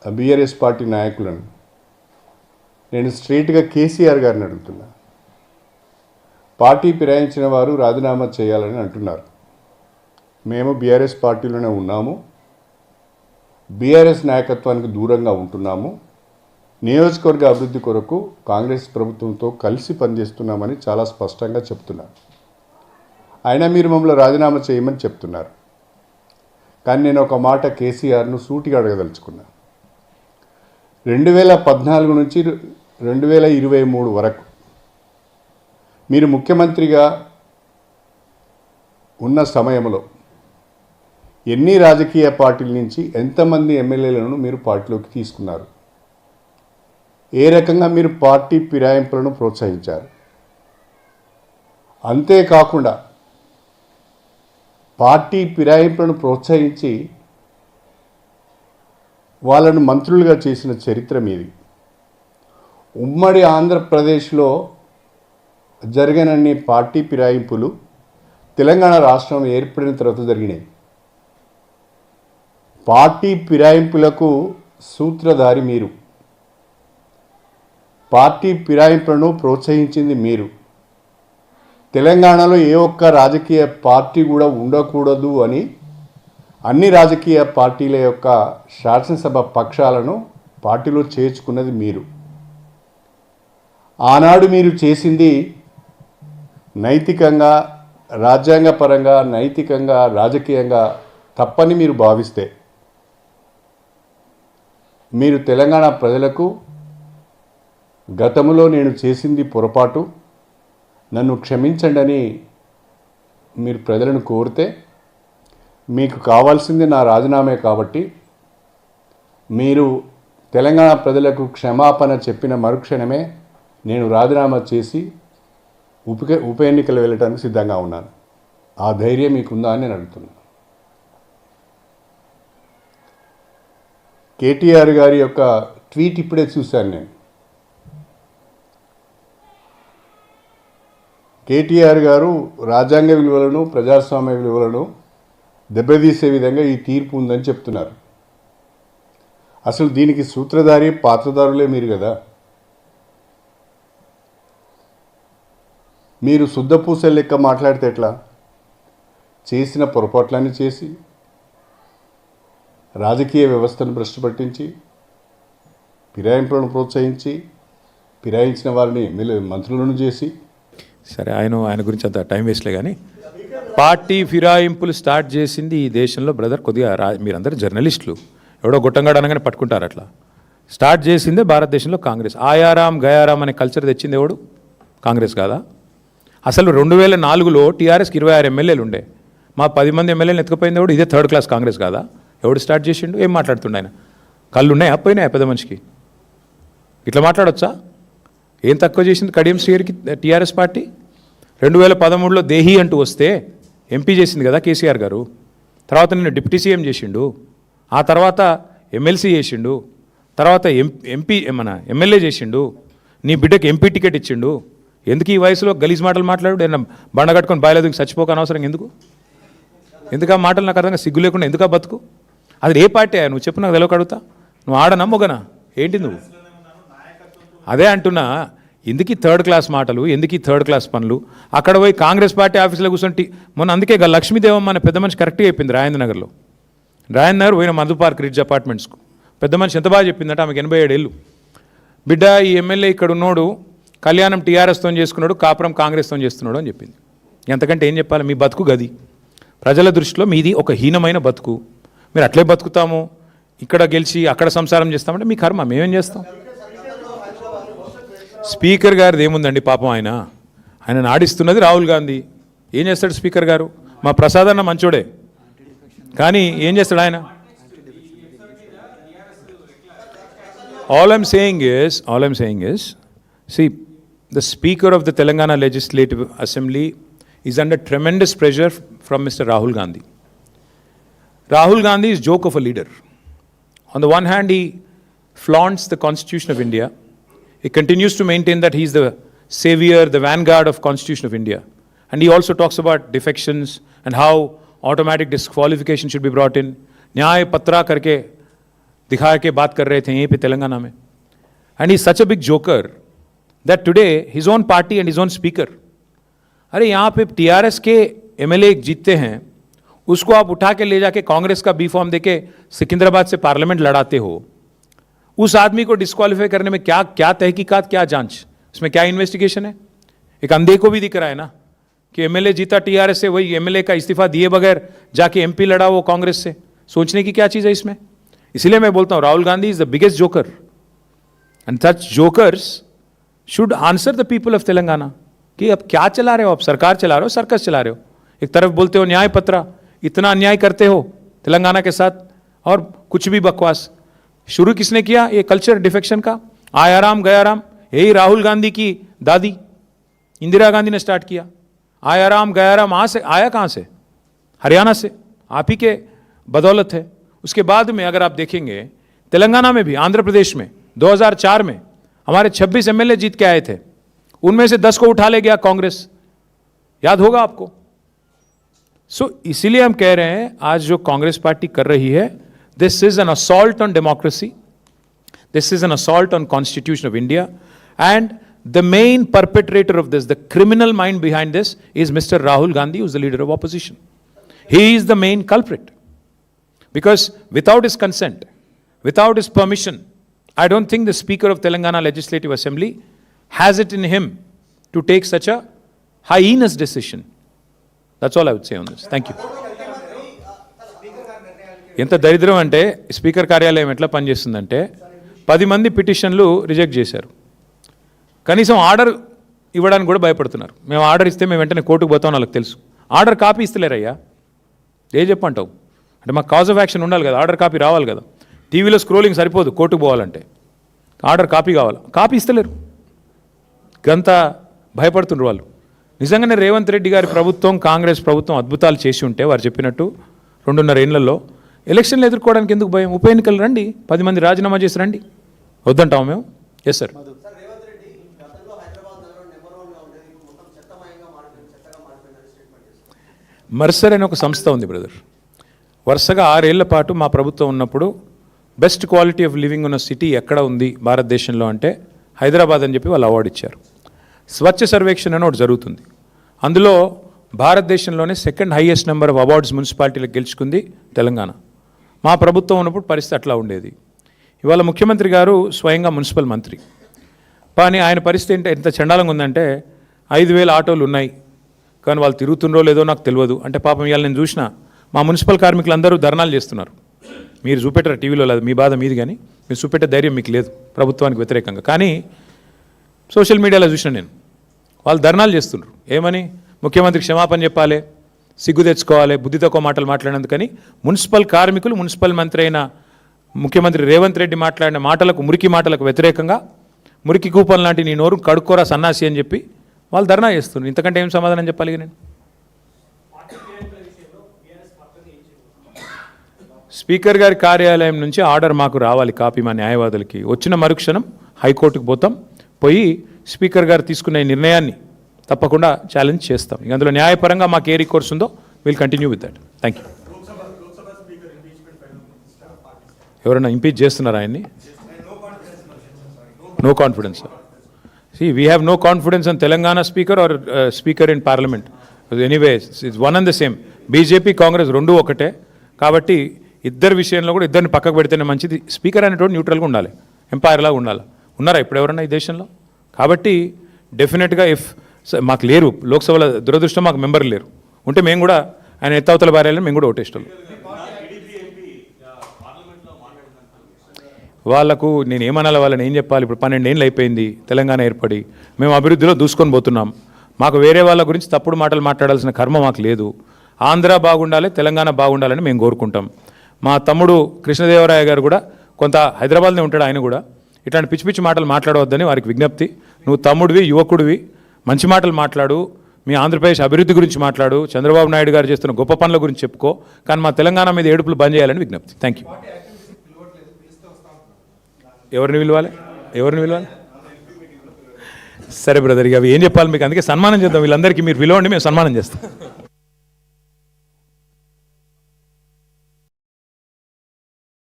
BRS party నాయకులను నేను స్ట్రైట్గా కేసీఆర్ గారిని అడుగుతున్నా. పార్టీ ఫిరాయించిన వారు రాజీనామా చేయాలని అంటున్నారు. మేము బీఆర్ఎస్ పార్టీలోనే ఉన్నాము, బీఆర్ఎస్ నాయకత్వానికి దూరంగా ఉంటున్నాము, నియోజకవర్గ అభివృద్ధి కొరకు కాంగ్రెస్ ప్రభుత్వంతో కలిసి పనిచేస్తున్నామని చాలా స్పష్టంగా చెప్తున్నారు. అయినా మీరు మమ్మల్ని రాజీనామా చేయమని చెప్తున్నారు. కానీ నేను ఒక మాట కేసీఆర్ను సూటిగా అడగదలుచుకున్నా. 2014 నుంచి 2023 వరకు మీరు ముఖ్యమంత్రిగా ఉన్న సమయంలో ఎన్ని రాజకీయ పార్టీల నుంచి ఎంతమంది ఎమ్మెల్యేలను మీరు పార్టీలోకి తీసుకున్నారు? ఏ రకంగా మీరు పార్టీ ఫిరాయింపులను ప్రోత్సహించారు? అంతేకాకుండా పార్టీ ఫిరాయింపులను ప్రోత్సహించి వాళ్ళను మంత్రులుగా చేసిన చరిత్ర మీది. ఉమ్మడి ఆంధ్రప్రదేశ్లో జరిగినన్ని పార్టీ ఫిరాయింపులు తెలంగాణ రాష్ట్రం ఏర్పడిన తర్వాత జరిగినాయి. పార్టీ ఫిరాయింపులకు సూత్రధారి మీరు, పార్టీ ఫిరాయింపులను ప్రోత్సహించింది మీరు. తెలంగాణలో ఏ ఒక్క రాజకీయ పార్టీ కూడా ఉండకూడదు అని అన్ని రాజకీయ పార్టీల యొక్క శాసనసభ పక్షాలను పార్టీలో చేర్చుకున్నది మీరు. ఆనాడు మీరు చేసింది నైతికంగా, రాజ్యాంగపరంగా, నైతికంగా, రాజకీయంగా తప్పని మీరు భావిస్తే మీరు తెలంగాణ ప్రజలకు గతంలో నేను చేసింది పొరపాటు, నన్ను క్షమించండి అని మీరు ప్రజలను కోరితే, మీకు కావాల్సింది నా రాజీనామే కాబట్టి మీరు తెలంగాణ ప్రజలకు క్షమాపణ చెప్పిన మరుక్షణమే నేను రాజీనామా చేసి ఉప ఎన్నికలు వెళ్ళటానికి సిద్ధంగా ఉన్నాను. ఆ ధైర్యం మీకుందా అని నేను అడుగుతున్నాను. కేటీఆర్ గారి యొక్క ట్వీట్ ఇప్పుడే చూశాను నేను. కేటీఆర్ గారు రాజ్యాంగ విలువలను, ప్రజాస్వామ్య విలువలను దెబ్బతీసే విధంగా ఈ తీర్పు ఉందని చెప్తున్నారు. అసలు దీనికి సూత్రధారి, పాత్రధారులే మీరు కదా. మీరు శుద్ధపూసల లెక్క మాట్లాడితే ఎట్లా? చేసిన పొరపాట్లన్నీ చేసి రాజకీయ వ్యవస్థను భ్రష్టు పట్టించి, ఫిరాయింపులను ప్రోత్సహించి, ఫిరాయించిన వారిని మంత్రులను చేసి. సరే, ఆయన గురించి అంత టైం వేస్ట్లే. కానీ పార్టీ ఫిరాయింపులు స్టార్ట్ చేసింది ఈ దేశంలో బ్రదర్ కొద్దిగా మీరందరూ జర్నలిస్టులు, ఎవడో గొట్టంగాడు అనగానే పట్టుకుంటారు. అట్లా స్టార్ట్ చేసిందే భారతదేశంలో కాంగ్రెస్. ఆయారాం గయారాం అనే కల్చర్ తెచ్చింది ఎవడు? కాంగ్రెస్ కాదా? అసలు 2004లో టీఆర్ఎస్కి 26 ఎమ్మెల్యేలు ఉండే. మా 10 మంది ఎమ్మెల్యేలు ఎత్తుకుపోయింది ఎవడు? ఇదే థర్డ్ క్లాస్ కాంగ్రెస్ కాదా? ఎవడు స్టార్ట్ చేసిండు? ఏం మాట్లాడుతుండే ఆయన? కళ్ళు ఉన్నాయా? పోయినాయా పెద్ద మనిషికి? ఇట్లా మాట్లాడొచ్చా? ఏం తక్కువ చేసింది కడియం శ్రీగారికి టీఆర్ఎస్ పార్టీ? 2013లో దేహి అంటూ వస్తే ఎంపీ చేసింది కదా కేసీఆర్ గారు. తర్వాత నిన్ను డిప్యూటీ సీఎం చేసిండు, ఆ తర్వాత ఎమ్మెల్సీ చేసిండు, తర్వాత ఎమ్మెల్యే చేసిండు, నీ బిడ్డకి ఎంపీ టికెట్ ఇచ్చిండు. ఎందుకు ఈ వయసులో గలీజ్ మాటలు మాట్లాడు? బండ కట్టుకొని బాయలేదు చచ్చిపోక అనవసరం ఎందుకు? ఎందుకు ఆ మాటలు నాకు అర్థంగా సిగ్గు లేకుండా ఎందుకు బతుకు? అది ఏ పార్టీ? నువ్వు చెప్పు, నాకు తెలియక అడుగుతా. నువ్వు ఆడనా మొగనా ఏంటి నువ్వు? అదే అంటున్నా, ఎందుకు థర్డ్ క్లాస్ మాటలు, ఎందుకు థర్డ్ క్లాస్ పనులు? అక్కడ పోయి కాంగ్రెస్ పార్టీ ఆఫీసులో కూర్చుంటే మొన్న అందుకే లక్ష్మీదేవమ్మ అనే పెద్ద మనిషి కరెక్ట్గా చెప్పింది. రాజేంద్ర నగర్ పోయిన మధు పార్క్ రిడ్జ్ అపార్ట్మెంట్స్కు పెద్ద మనిషి ఎంత బాగా చెప్పిందంటే, ఆమెకు 87 ఏళ్ళు. బిడ్డ, ఈ ఎమ్మెల్యే ఇక్కడ ఉన్నోడు కళ్యాణం టీఆర్ఎస్తో చేసుకున్నాడు, కాపురం కాంగ్రెస్తో చేస్తున్నాడు అని చెప్పింది. ఎంతకంటే ఏం చెప్పాలి? మీ బతుకు గది. ప్రజల దృష్టిలో మీది ఒక హీనమైన బతుకు. మీరు అట్లే బతుకుతాము, ఇక్కడ గెలిచి అక్కడ సంసారం చేస్తామంటే మీ కర్మ, మేమేం చేస్తాం? స్పీకర్ గారిది ఏముందండి పాపం, ఆయన నాడిస్తున్నది రాహుల్ గాంధీ. ఏం చేస్తాడు స్పీకర్ గారు? మా ప్రసాద్ అన్న మంచోడే, కానీ ఏం చేస్తాడు ఆయన? All I'm saying is, see, the Speaker of the Telangana Legislative Assembly is under tremendous pressure from Mr. Rahul Gandhi. Rahul Gandhi is joke of a leader. On the one hand, he flaunts the Constitution of India. He continues to maintain that he is the savior, the vanguard of Constitution of India. And he also talks about defections and how automatic disqualification should be brought in. Nyaya Patra karke दिखा के बात कर रहे थे यहीं पे तेलंगाना में. And he's such a big joker that today his own party and his own speaker, अरे यहाँ पे टीआरएस के एमएलए जीतते हैं, उसको आप उठा के ले जाके कांग्रेस का बी फॉर्म देके सिकंदराबाद से पार्लियामेंट लड़ाते हो. उस आदमी को डिस्क्वालीफाई करने में क्या क्या तहकीकात, क्या जांच, इसमें क्या इन्वेस्टिगेशन है? एक अंधे को भी दिख रहा है ना कि एमएलए जीता टीआरएस से, वही एमएलए का इस्तीफा दिए बगैर जाके एमपी लड़ा वो कांग्रेस से. सोचने की क्या चीज़ है इसमें? इसलिए मैं बोलता हूँ Rahul Gandhi is the biggest joker and such jokers should answer the people of Telangana कि अब क्या चला रहे हो आप? सरकार चला रहे हो, सर्कस चला रहे हो. एक तरफ बोलते हो न्याय पत्रा, इतना अन्याय करते हो तेलंगाना के साथ, और कुछ भी बकवास. शुरू किसने किया ये कल्चर डिफेक्शन का? आया राम गया राम, यही राहुल गांधी की दादी इंदिरा गांधी ने स्टार्ट किया. आया राम गया राम आया कहाँ से? हरियाणा से. आप ही के बदौलत है. उसके बाद में अगर आप देखेंगे तेलंगाना में भी, आंध्र प्रदेश में 2004 में हमारे 26 एमएलए जीत के आए थे, उनमें से 10 को उठा ले गया कांग्रेस. याद होगा आपको. सो इसीलिए हम कह रहे हैं आज जो कांग्रेस पार्टी कर रही है, this is an assault on democracy, this is an assault on constitution of India, and the main perpetrator of this, the criminal mind behind this is mister Rahul Gandhi, who is the leader of opposition. He is the main culprit, because without his consent, without his permission, I don't think the Speaker of Telangana Legislative Assembly has it in him to take such a heinous decision. That's all I would say on this. Thank you. ఎంత దరిద్రం అంటే speaker కార్యాలయం ఎట్లా పనిచేస్తుందంటే 10 మంది పిటిషన్లు reject చేశారు, కనీసం order ఇవ్వడానికి కూడా భయపడుతున్నారు. మేము ఆర్డర్ ఇస్తే మేము వెంటనే కోర్టుకు పోతాం వాళ్ళకి తెలుసు. ఆర్డర్ కాపీ ఇస్తలేరయ్యా, ఏ చెప్పంటావు? అంటే మాకు కాజ్ ఆఫ్ యాక్షన్ ఉండాలి కదా, ఆర్డర్ కాపీ రావాలి కదా. టీవీలో స్క్రోలింగ్ సరిపోదు, కోర్టుకు పోవాలంటే ఆర్డర్ కాపీ కావాలి, కాపీ ఇస్తలేరు. గంత భయపడుతుండ్రు వాళ్ళు. నిజంగానే రేవంత్ రెడ్డి గారి ప్రభుత్వం, కాంగ్రెస్ ప్రభుత్వం అద్భుతాలు చేసి ఉంటే వారు చెప్పినట్టు 2.5 ఏళ్లలో ఎలక్షన్లు ఎదుర్కోవడానికి ఎందుకు భయం? ఉప ఎన్నికలు రండి, 10 మంది రాజీనామా చేసి రండి. వద్దంటాము మేము. Yes sir. మర్సర్ అనే ఒక సంస్థ ఉంది బ్రదర్. వరుసగా 6 ఏళ్ల పాటు మా ప్రభుత్వం ఉన్నప్పుడు బెస్ట్ క్వాలిటీ ఆఫ్ లివింగ్ ఉన్న సిటీ ఎక్కడ ఉంది భారతదేశంలో అంటే హైదరాబాద్ అని చెప్పి వాళ్ళు అవార్డు ఇచ్చారు. స్వచ్ఛ సర్వేక్షణ అని ఒకటి జరుగుతుంది. అందులో భారతదేశంలోనే second highest number of awards మున్సిపాలిటీలకు గెలుచుకుంది తెలంగాణ. మా ప్రభుత్వం ఉన్నప్పుడు పరిస్థితి అట్లా ఉండేది. ఇవాళ ముఖ్యమంత్రి గారు స్వయంగా మున్సిపల్ మంత్రి, కానీ ఆయన పరిస్థితి ఏంటి, ఎంత చండాలంగా ఉందంటే 5,000 ఆటోలు ఉన్నాయి కానీ వాళ్ళు తిరుగుతుండ్రో లేదో నాకు తెలియదు. అంటే పాపం ఇవాళ నేను చూసిన మా మున్సిపల్ కార్మికులందరూ ధర్నాలు చేస్తున్నారు. మీరు చూపెట్టారు టీవీలో, లేదు మీ బాధ మీది, కానీ మీరు చూపెట్టే ధైర్యం మీకు లేదు ప్రభుత్వానికి వ్యతిరేకంగా. కానీ సోషల్ మీడియాలో చూసిన నేను, వాళ్ళు ధర్నాలు చేస్తున్నారు. ఏమని? ముఖ్యమంత్రికి క్షమాపణ చెప్పాలి, సిగ్గు తెచ్చుకోవాలి, బుద్ధి తక్కువ మాటలు మాట్లాడినందుకని మున్సిపల్ కార్మికులు, మున్సిపల్ మంత్రి అయిన ముఖ్యమంత్రి రేవంత్ రెడ్డి మాట్లాడిన మాటలకు, మురికి మాటలకు వ్యతిరేకంగా మురికి కూపన్ లాంటి నీ నోరు కడుక్కోరా సన్నాసి అని చెప్పి వాళ్ళు ధర్నా చేస్తున్నారు. ఇంతకంటే ఏం సమాధానం చెప్పాలి నేను? స్పీకర్ గారి కార్యాలయం నుంచి ఆర్డర్ మాకు రావాలి, కాపీ మా న్యాయవాదులకి. వచ్చిన మరుక్షణం హైకోర్టుకు పోతాం, పోయి స్పీకర్ గారు తీసుకునే నిర్ణయాన్ని తప్పకుండా ఛాలెంజ్ చేస్తాం. ఇక అందులో న్యాయపరంగా మాకు ఏ రికోర్స్ ఉందో will continue with that. Thank you. ఎవరైనా ఇంపీచ్ చేస్తున్నారా ఆయన్ని? No confidence sir. See, we have no confidence in Telangana speaker or speaker in parliament. Anyways, it's one and the same. BJP Congress రెండు ఒకటే కాబట్టి ఇద్దరు విషయంలో కూడా ఇద్దరిని పక్కకు పెడితేనే మంచిది. స్పీకర్ అనేటువంటి న్యూట్రల్గా ఉండాలి, ఎంపైర్ లాగా ఉండాలి. ఉన్నారా ఇప్పుడు ఎవరన్నా ఈ దేశంలో? కాబట్టి డెఫినెట్గా మాకు లేరు లోక్సభలో, దురదృష్టం మాకు మెంబర్లు లేరు. ఉంటే మేము కూడా ఆయన ఎత్తవతల భార్యాలని మేము కూడా ఓటేస్తాం. వాళ్లకు నేను ఏమనాలి, వాళ్ళని ఏం చెప్పాలి? ఇప్పుడు 12 ఏళ్ళు అయిపోయింది తెలంగాణ ఏర్పడి, మేము అభివృద్ధిలో దూసుకొని పోతున్నాం. మాకు వేరే వాళ్ళ గురించి తప్పుడు మాటలు మాట్లాడాల్సిన కర్మ మాకు లేదు. ఆంధ్ర బాగుండాలి, తెలంగాణ బాగుండాలని మేము కోరుకుంటాం. మా తమ్ముడు కృష్ణదేవరాయ గారు కూడా కొంత హైదరాబాద్లో ఉంటాడు, ఆయన కూడా ఇట్లాంటి పిచ్చి పిచ్చి మాటలు మాట్లాడవద్దని వారికి విజ్ఞప్తి. నువ్వు తమ్ముడివి, యువకుడివి, మంచి మాటలు మాట్లాడు, మీ ఆంధ్రప్రదేశ్ అభివృద్ధి గురించి మాట్లాడు, చంద్రబాబు నాయుడు గారు చేస్తున్న గొప్ప పనుల గురించి చెప్పుకో, కానీ మా తెలంగాణ మీద ఏడుపులు బంద్ చేయాలని విజ్ఞప్తి. Thank you. ఎవరిని పిలవాలి? సరే బ్రదర్, ఇక అవి ఏం చెప్పాలి మీకు? అందుకే సన్మానం చేద్దాం వీళ్ళందరికీ. మీరు పిలవండి, మేము సన్మానం చేస్తాం.